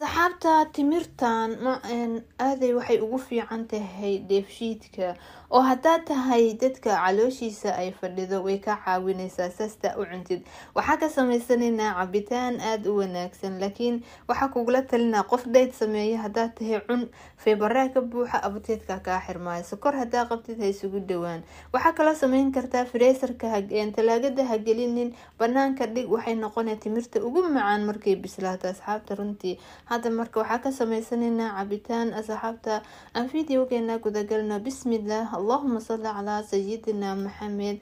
Saxaabta timirtan aaday waxay ugu fiican tahay dheefshiidka oo haddaad tahay dadka calooshiisa ay fadhido way ka caawinaysaa sasta u cuntid. Waxaa ka samaysanayna cabitaan aad u wanaagsan, laakiin waxaa kugula talinaa qof dayt sameeya haddaad tahay cun feebaraa ka buuxa abteedka kaa xirmaayo. Sokor haddaa qabtid hay isugu dhawaan. Waxaa kaloo samayn kartaa freeserka talaagada ha gelinin, banaanka dhig, waxay noqonaysaa timirta ugu macaan markay bislaato. Asxaabta runtii hadda marka waxaa ka samaysanayna cabitaan. Asxaabta aan videogeena gudagalna. Bismillah, Allahumma salli ala sayyidina Muhammad.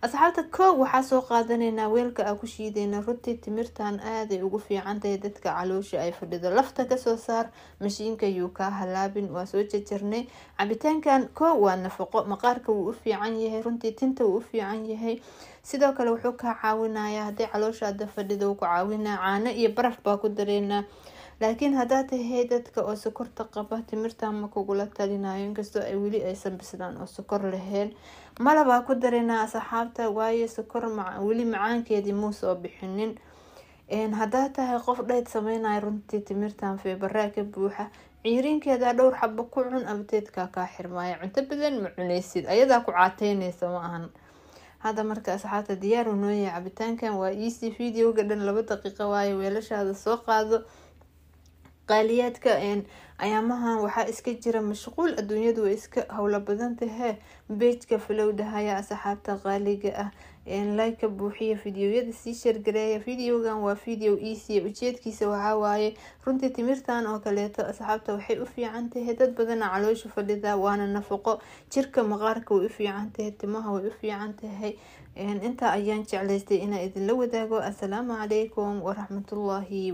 Asxaabta koow waxaa soo qaadanayna weelka aan ku shiidayna runtii timirtan aaday ugu fiican tahay dadka caloosha ay fadhido. Lafta ka soo saar, mashiinka yuu ka halaabin. Waa soo jarjarnay. Cabitaankan koow waa nafaqo, maqaarka wuu u fiican yahay, runtii tinta wuu u fiican yahay. Sidoo kale wuxuu ka caawinayaa haddii caloosha aad fadhido ku caawinaa. Caano iyo baraf baa ku dareena. laakiin haddaad tahay dadka oo sokorta qaba, timirtan ma kugula talinayo inkastoo ay weli aysan bislaan oo sokor lahayn. Malabaa ku dareena asxaabta, waayo sokor weli macaankeedii muu soo bixinin. haddaad tahay qof dayt samaynayo runtii timirtan feebaraa ka buuxa, ciirinkeeda dhowr xabo ku cun abteedka kaa xirmaayo. Cunto badan ma cunaysid, ayadaa ku caateynaysa ma ahan. hadda marka asxaabta diyaar u noo yahay cabitaankan. waa easy, videoga dhan 2 daqiiqo waayo. weelashaada soo qaado. qaaliyaadka ayaamahan waxaa iska jira mashquul, adduunyadu way iska hawlo badan tahay. page-ka flow dhahaya asxaabta qaaliga ah, like buuxiya, videoyada sii share gareeya. videogan waa video easy, ujeedkiisa waxaa waaye runtii timirtan oo kaleeto asxaabta waxay u fiican tahay dad badan caloosha fadhida, waana nafaqo. jirka maqaarka way u fiican tahay, timaha way u fiican tahay. inta ayaan jeclaystay inaan idin la wadaago. assalaamu calaykum waraxmatullaahi